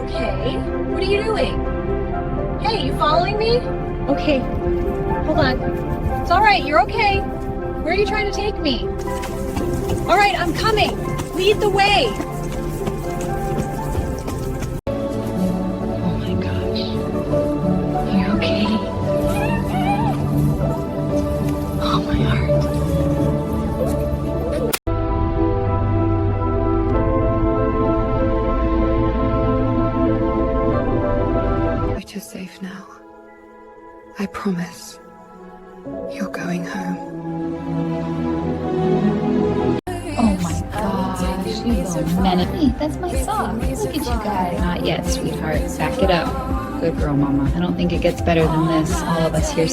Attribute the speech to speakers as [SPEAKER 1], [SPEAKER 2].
[SPEAKER 1] okay? What are you doing? Hey, you following me? Okay, hold on. It's all right, you're okay. Where are you trying to take me? All right, I'm coming. Lead the way. Oh my gosh. You're okay. Oh, my heart.
[SPEAKER 2] You're safe now. I promise. You're going home.
[SPEAKER 3] Oh my gosh, you little menace. Hey, that's my sock. Look at you guys. Not yet, sweetheart. Back it up. Good girl, Mama. I don't think it gets better than this. All of us here